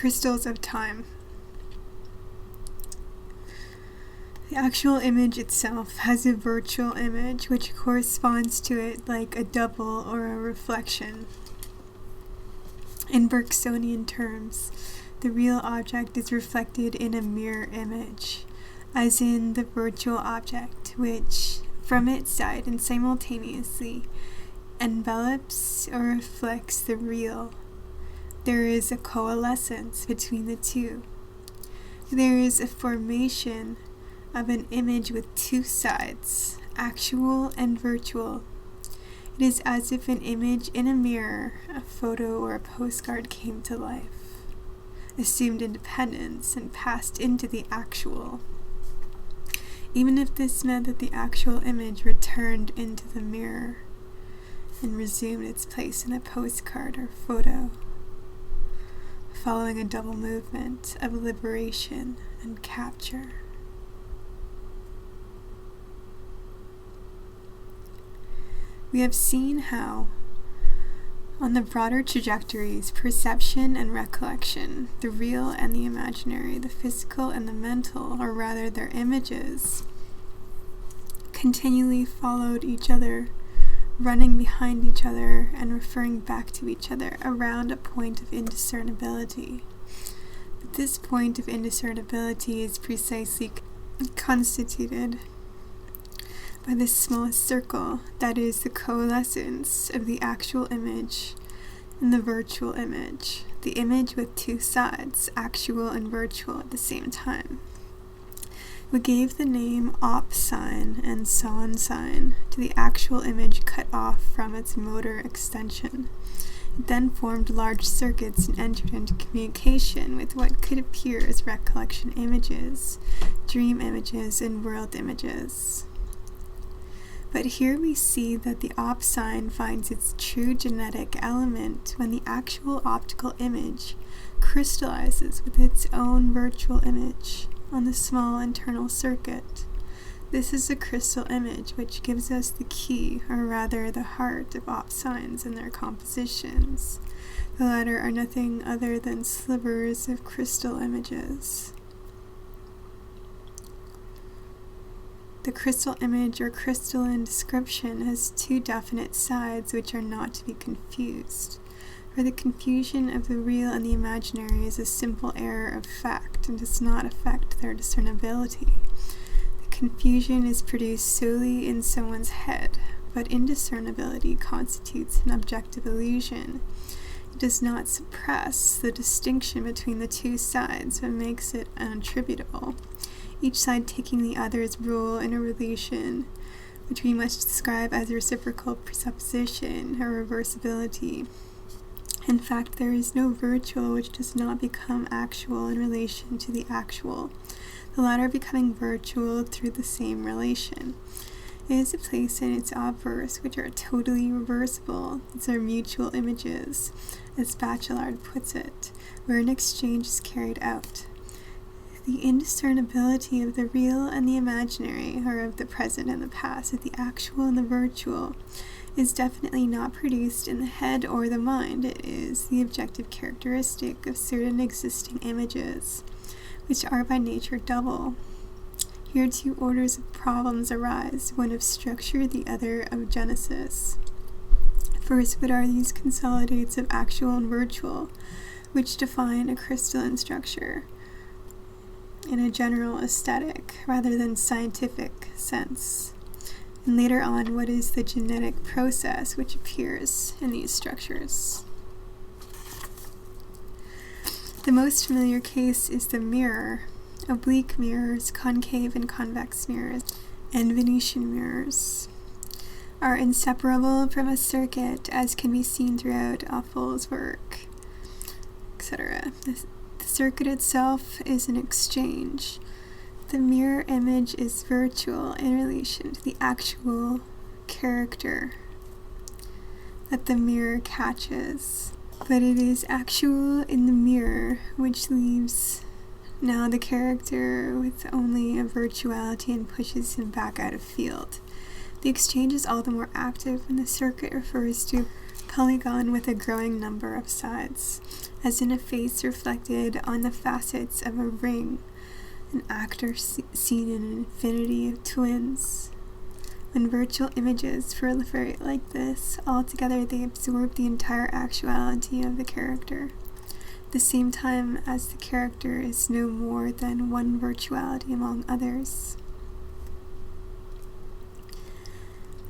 crystals of time. The actual image itself has a virtual image which corresponds to it like a double or a reflection. In Bergsonian terms, the real object is reflected in a mirror image, as in the virtual object, which, from its side and simultaneously, envelops or reflects the real. There is a coalescence between the two. There is a formation of an image with two sides, actual and virtual. It is as if an image in a mirror, a photo or a postcard came to life, assumed independence, and passed into the actual. Even if this meant that the actual image returned into the mirror and resumed its place in a postcard or photo, following a double movement of liberation and capture. We have seen how, on the broader trajectories, perception and recollection, the real and the imaginary, the physical and the mental, or rather their images, continually followed each other, running behind each other and referring back to each other around a point of indiscernibility. But this point of indiscernibility is precisely constituted by the smallest circle, that is the coalescence of the actual image and the virtual image, the image with two sides, actual and virtual at the same time. We gave the name op sign and son sign to the actual image cut off from its motor extension. It then formed large circuits and entered into communication with what could appear as recollection images, dream images, and world images. But here we see that the op sign finds its true genetic element when the actual optical image crystallizes with its own virtual image on the small internal circuit. This is a crystal image which gives us the key, or rather the heart, of op signs and their compositions. The latter are nothing other than slivers of crystal images. The crystal image or crystalline description has two definite sides which are not to be confused, for the confusion of the real and the imaginary is a simple error of fact and does not affect their discernibility. The confusion is produced solely in someone's head, but indiscernibility constitutes an objective illusion. It does not suppress the distinction between the two sides, but makes it unattributable, each side taking the other's role in a relation, which we must describe as reciprocal presupposition or reversibility. In fact, there is no virtual which does not become actual in relation to the actual, the latter becoming virtual through the same relation. It is a place in its obverse which are totally reversible. These are mutual images, as Bachelard puts it, where an exchange is carried out. The indiscernibility of the real and the imaginary, or of the present and the past, of the actual and the virtual, is definitely not produced in the head or the mind. It is the objective characteristic of certain existing images, which are by nature double. Here two orders of problems arise, one of structure, the other of genesis. First, what are these consolidates of actual and virtual, which define a crystalline structure in a general aesthetic rather than scientific sense? And later on, what is the genetic process which appears in these structures? The most familiar case is the mirror. Oblique mirrors, concave and convex mirrors, and Venetian mirrors are inseparable from a circuit, as can be seen throughout Affol's work, etc. The circuit itself is an exchange. The mirror image is virtual in relation to the actual character that the mirror catches, but it is actual in the mirror which leaves now the character with only a virtuality and pushes him back out of field. The exchange is all the more active when the circuit refers to polygon with a growing number of sides, as in a face reflected on the facets of a ring, an actor seen in an infinity of twins. When virtual images proliferate like this, altogether they absorb the entire actuality of the character, at the same time as the character is no more than one virtuality among others.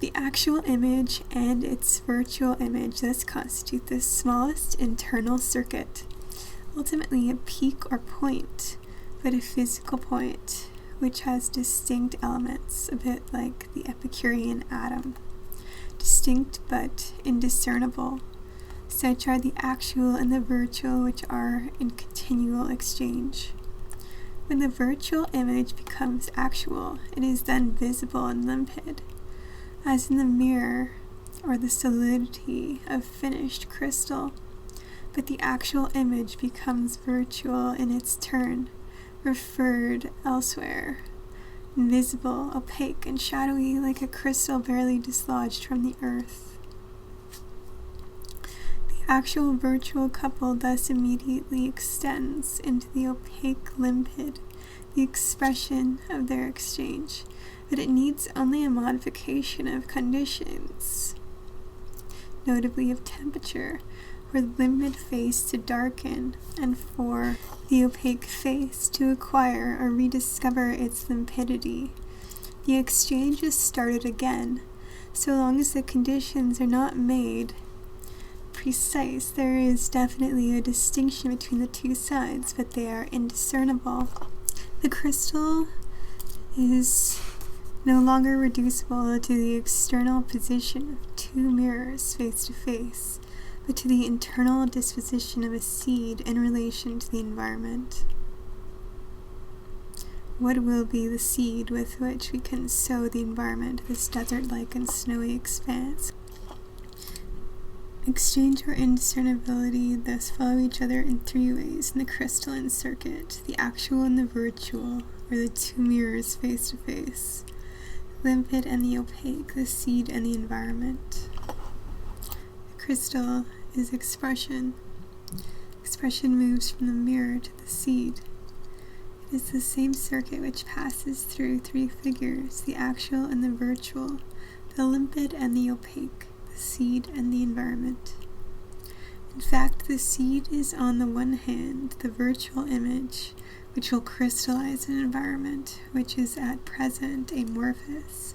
The actual image and its virtual image thus constitute the smallest internal circuit, ultimately a peak or point, but a physical point, which has distinct elements, a bit like the Epicurean atom. Distinct but indiscernible. Such are the actual and the virtual, which are in continual exchange. When the virtual image becomes actual, it is then visible and limpid, as in the mirror or the solidity of finished crystal. But the actual image becomes virtual in its turn, referred elsewhere, invisible, opaque, and shadowy like a crystal barely dislodged from the earth. The actual virtual couple thus immediately extends into the opaque limpid, the expression of their exchange, but it needs only a modification of conditions, notably of temperature, for the limpid face to darken and for the opaque face to acquire or rediscover its limpidity. The exchange is started again. So long as the conditions are not made precise, there is definitely a distinction between the two sides, but they are indiscernible. The crystal is no longer reducible to the external position of two mirrors face to face, but to the internal disposition of a seed in relation to the environment. What will be the seed with which we can sow the environment, this desert-like and snowy expanse? Exchange or indiscernibility thus follow each other in three ways in the crystalline circuit: the actual and the virtual, or the two mirrors face to face, limpid and the opaque, the seed and the environment. The crystal is expression. Expression moves from the mirror to the seed. It is the same circuit which passes through three figures: the actual and the virtual, the limpid and the opaque, the seed and the environment. In fact, the seed is on the one hand the virtual image, which will crystallize an environment which is at present amorphous,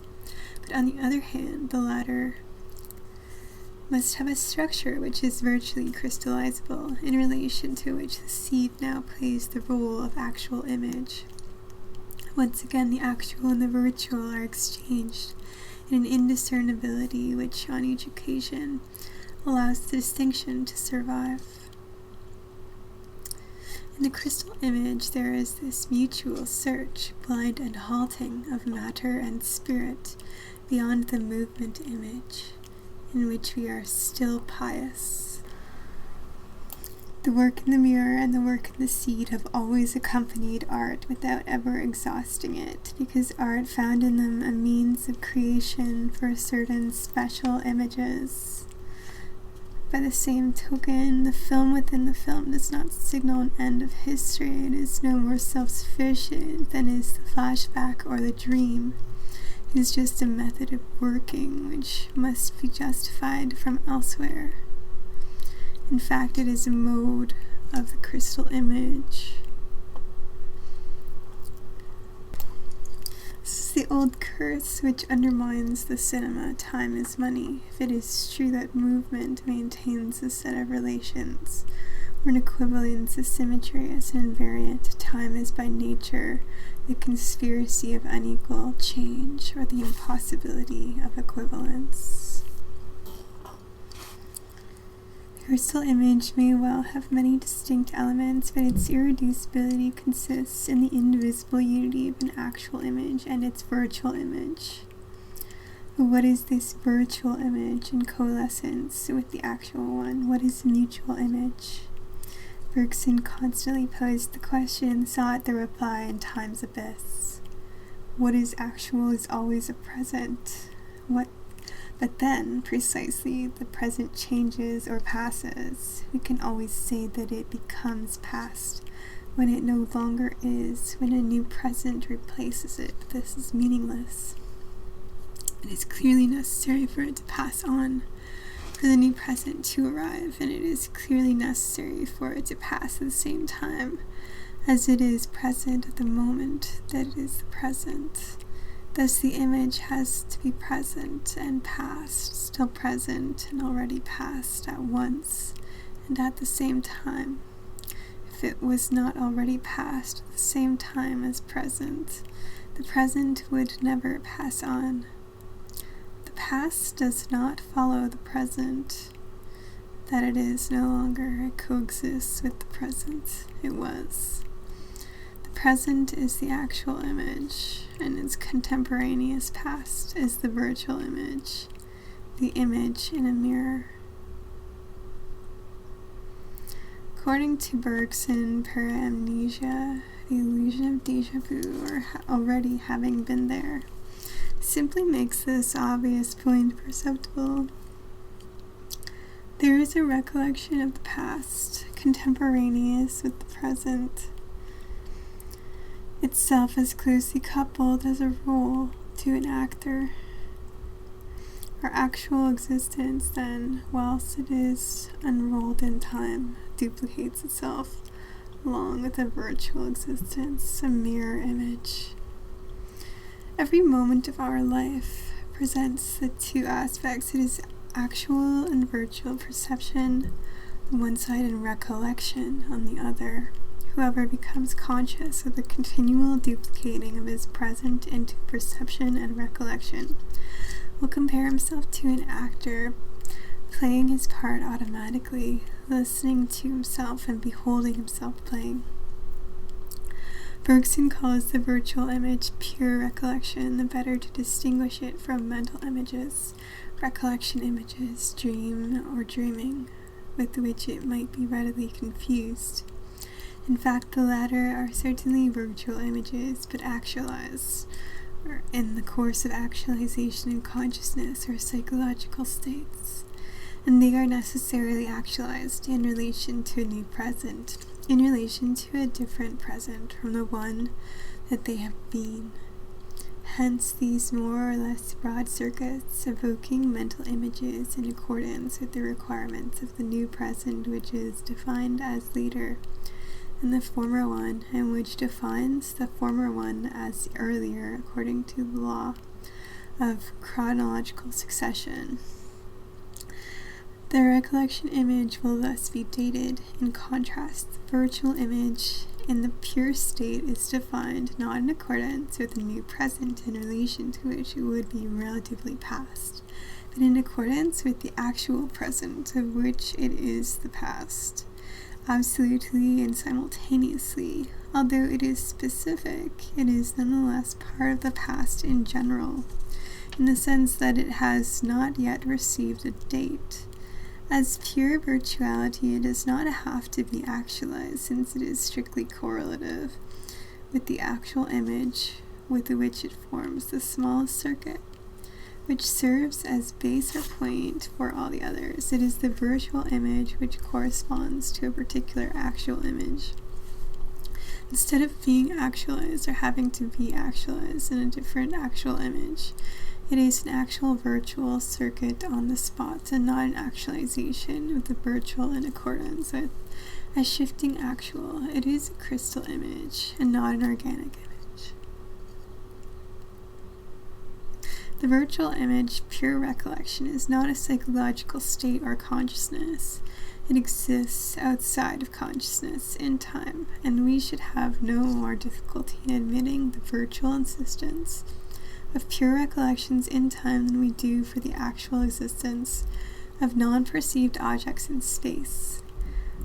but on the other hand, the latter must have a structure which is virtually crystallizable, in relation to which the seed now plays the role of actual image. Once again, the actual and the virtual are exchanged in an indiscernibility which, on each occasion, allows the distinction to survive. In the crystal image, there is this mutual search, blind and halting, of matter and spirit beyond the movement image, in which we are still pious. The work in the mirror and the work in the seed have always accompanied art without ever exhausting it, because art found in them a means of creation for certain special images. By the same token, the film within the film does not signal an end of history. It is no more self-sufficient than is the flashback or the dream. It is just a method of working which must be justified from elsewhere. In fact, it is a mode of the crystal image. This is the old curse which undermines the cinema: time is money. If it is true that movement maintains a set of relations, or an equivalence of symmetry as an invariant, time is by nature the conspiracy of unequal change, or the impossibility of equivalence. The crystal image may well have many distinct elements, but its irreducibility consists in the indivisible unity of an actual image and its virtual image. But what is this virtual image in coalescence with the actual one? What is mutual image? Bergson constantly posed the question, sought the reply in time's but is actual is always a present. But But then, precisely, the present changes or passes. We can always say that it becomes past when it no longer is, when a new present replaces it. But this is meaningless. It is clearly necessary for it to pass on, for the new present to arrive, and it is clearly necessary for it to pass at the same time as it is present at the moment that it is the present. Thus the image has to be present and past, still present and already past at once and at the same time. If it was not already past at the same time as present, the present would never pass on. The past does not follow the present, that it is no longer, it coexists with the present it was. The present is the actual image, and its contemporaneous past is the virtual image, the image in a mirror. According to Bergson, paramnesia, the illusion of déjà vu, or already having been there, simply makes this obvious point perceptible. There is a recollection of the past, contemporaneous with the present, itself as closely coupled as a role to an actor. Our actual existence, then, whilst it is unrolled in time, duplicates itself along with a virtual existence, a mirror image. Every moment of our life presents the two aspects. It is actual and virtual perception on one side and recollection on the other. Whoever becomes conscious of the continual duplicating of his present into perception and recollection will compare himself to an actor playing his part automatically, listening to himself and beholding himself playing. Bergson calls the virtual image pure recollection, the better to distinguish it from mental images, recollection images, dream or dreaming, with which it might be readily confused. In fact, the latter are certainly virtual images, but actualized, or in the course of actualization in consciousness or psychological states, and they are necessarily actualized in relation to a new present, in relation to a different present from the one that they have been. Hence, these more or less broad circuits evoking mental images in accordance with the requirements of the new present, which is defined as later, and the former one, and which defines the former one as earlier according to the law of chronological succession. The recollection image will thus be dated. In contrast, the virtual image in the pure state is defined not in accordance with the new present in relation to which it would be relatively past, but in accordance with the actual present of which it is the past. Absolutely and simultaneously, although it is specific, it is nonetheless part of the past in general, in the sense that it has not yet received a date. As pure virtuality, it does not have to be actualized, since it is strictly correlative with the actual image with which it forms the smallest circuit, which serves as base or point for all the others. It is the virtual image which corresponds to a particular actual image. Instead of being actualized or having to be actualized in a different actual image, it is an actual virtual circuit on the spot, and not an actualization of the virtual in accordance with a shifting actual. It is a crystal image, and not an organic image. The virtual image, pure recollection, is not a psychological state or consciousness. It exists outside of consciousness in time, and we should have no more difficulty in admitting the virtual existence of pure recollections in time than we do for the actual existence of non-perceived objects in space.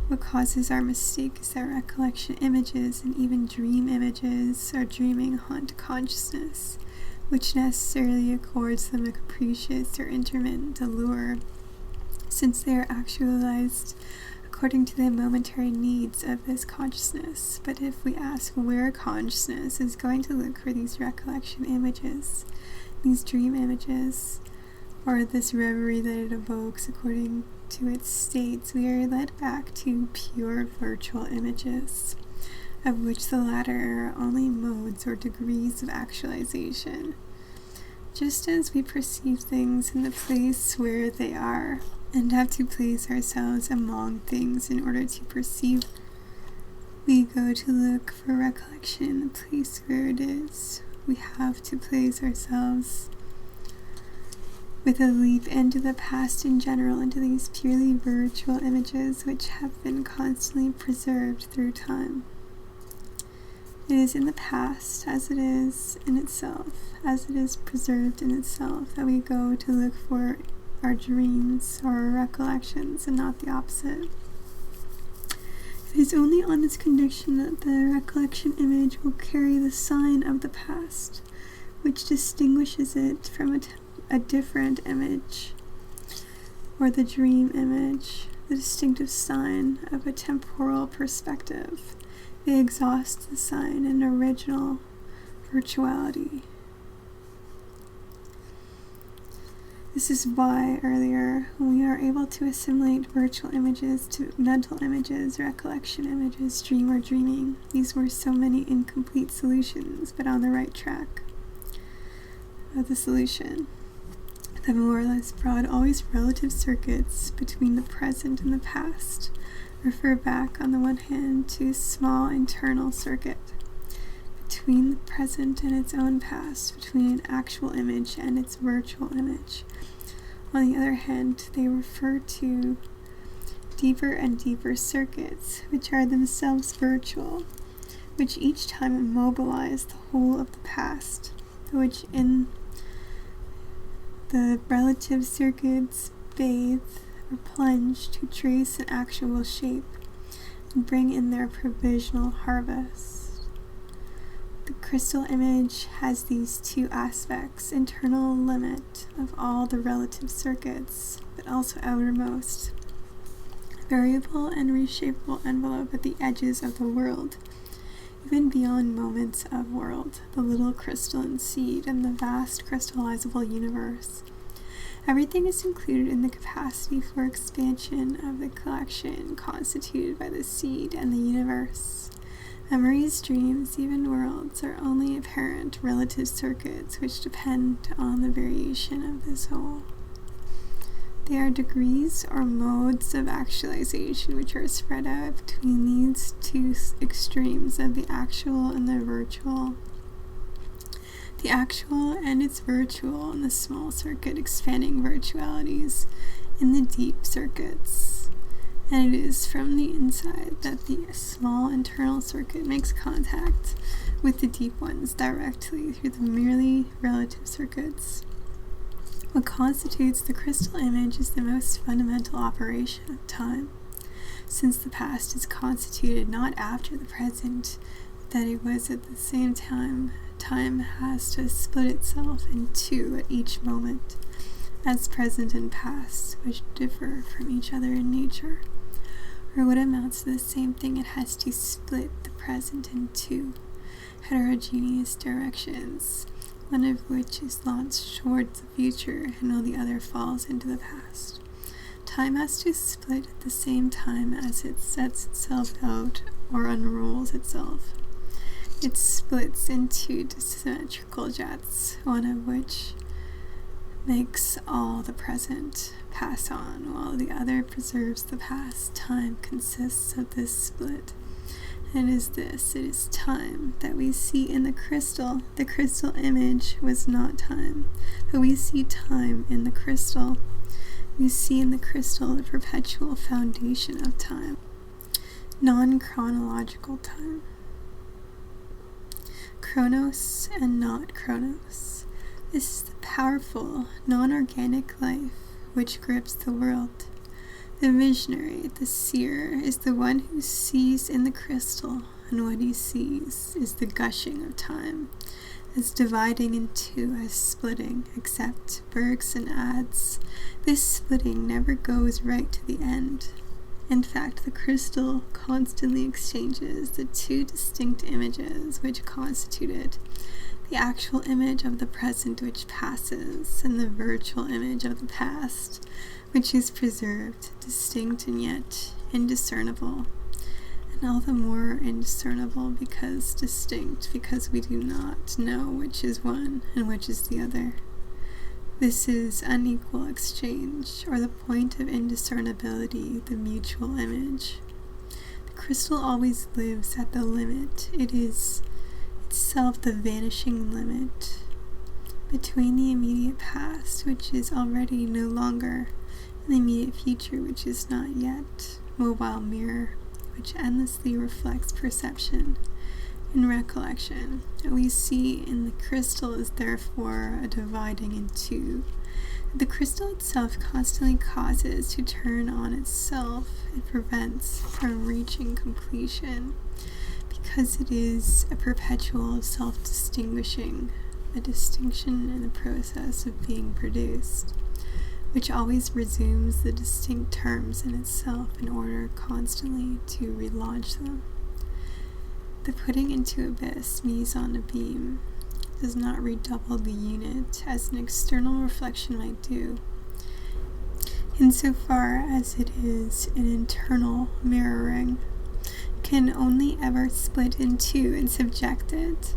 What causes our mistake is that recollection images and even dream images are dreaming haunt consciousness, which necessarily accords them a capricious or intermittent allure, since they are actualized according to the momentary needs of this consciousness. But if we ask where consciousness is going to look for these recollection images, these dream images, or this reverie that it evokes according to its states, we are led back to pure virtual images, of which the latter are only modes or degrees of actualization. Just as we perceive things in the place where they are, and have to place ourselves among things in order to perceive, we go to look for recollection in the place where it is. We have to place ourselves with a leap into the past in general, into these purely virtual images which have been constantly preserved through time. It is in the past, as it is in itself, as it is preserved in itself, that we go to look for our dreams or our recollections, and not the opposite. It is only on this condition that the recollection image will carry the sign of the past, which distinguishes it from a different image, or the dream image, the distinctive sign of a temporal perspective. They exhaust the sign in original virtuality. This is why earlier, when we are able to assimilate virtual images to mental images, recollection images, dream or dreaming, these were so many incomplete solutions, but on the right track of the solution. The more or less broad, always relative circuits between the present and the past refer back, on the one hand, to a small internal circuit between the present and its own past, between an actual image and its virtual image. On the other hand, they refer to deeper and deeper circuits, which are themselves virtual, which each time immobilize the whole of the past, which in the relative circuits bathe or plunge to trace an actual shape and bring in their provisional harvest. The crystal image has these two aspects: internal limit of all the relative circuits, but also outermost, variable and reshapeable envelope at the edges of the world, even beyond moments of world, the little crystalline seed and the vast crystallizable universe. Everything is included in the capacity for expansion of the collection constituted by the seed and the universe. Memories, dreams, even worlds are only apparent relative circuits which depend on the variation of this whole. They are degrees or modes of actualization which are spread out between these two extremes of the actual and the virtual. The actual and its virtual in the small circuit expanding virtualities in the deep circuits. And it is from the inside that the small internal circuit makes contact with the deep ones directly through the merely relative circuits. What constitutes the crystal image is the most fundamental operation of time, since the past is constituted not after the present, that it was at the same time. Time has to split itself in two at each moment, as present and past, which differ from each other in nature. Or what amounts to the same thing, it has to split the present in two heterogeneous directions, one of which is launched towards the future, and while the other falls into the past. Time has to split at the same time as it sets itself out or unrolls itself. It splits into symmetrical jets, one of which makes all the present pass on, while the other preserves the past. Time consists of this split. And it is time that we see in the crystal. The crystal image was not time, but we see time in the crystal. We see in the crystal the perpetual foundation of time, non-chronological time. Chronos and not chronos. This is the powerful, non-organic life which grips the world. The visionary, the seer, is the one who sees in the crystal, and what he sees is the gushing of time, as dividing in two, as splitting, except Bergson adds, this splitting never goes right to the end. In fact, the crystal constantly exchanges the two distinct images which constitute it. the actual image of the present which passes, and the virtual image of the past, which is preserved, distinct and yet indiscernible, and all the more indiscernible because distinct, because we do not know which is one and which is the other. This is unequal exchange, or the point of indiscernibility, the mutual image. The crystal always lives at the limit. It is itself the vanishing limit between the immediate past, which is already no longer, and the immediate future, which is not yet, mobile mirror, which endlessly reflects perception and recollection. What we see in the crystal is therefore a dividing in two. The crystal itself constantly causes to turn on itself. It prevents from reaching completion because it is a perpetual self-distinguishing, a distinction in the process of being produced, which always resumes the distinct terms in itself in order constantly to relaunch them. The putting into abyss, mise en abîme, does not redouble the unit as an external reflection might do, insofar as it is an internal mirroring, can only ever split in two and subject it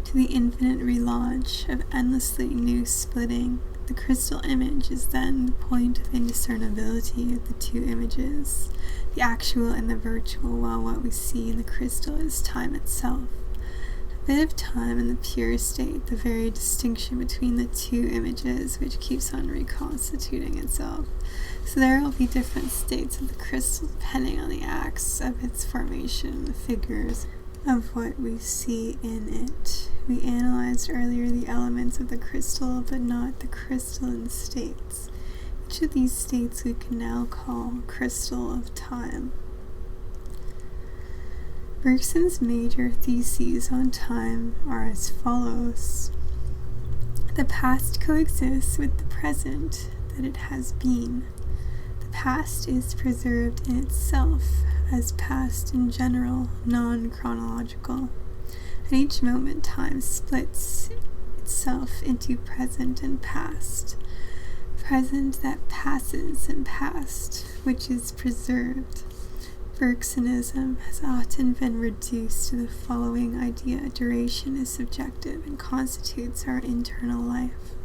to the infinite relaunch of endlessly new splitting. The crystal image is then the point of indiscernibility of the two images, the actual and the virtual, while what we see in the crystal is time itself. A bit of time in the pure state, the very distinction between the two images which keeps on reconstituting itself. So there will be different states of the crystal depending on the acts of its formation, the figures of what we see in it. We analyzed earlier the elements of the crystal, but not the crystalline states. Each of these states we can now call crystal of time. Bergson's major theses on time are as follows. The past coexists with the present that it has been. The past is preserved in itself as past in general, non-chronological. At each moment, time splits itself into present and past. Present that passes and past, which is preserved. Bergsonism has often been reduced to the following idea: duration is subjective and constitutes our internal life.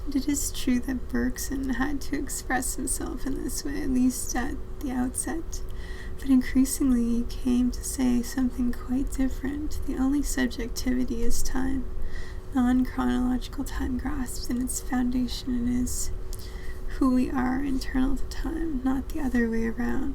And it is true that Bergson had to express himself in this way, at least at the outset. But increasingly he came to say something quite different. The only subjectivity is time, non-chronological time grasped in its foundation. It is who we are internal to time, not the other way around.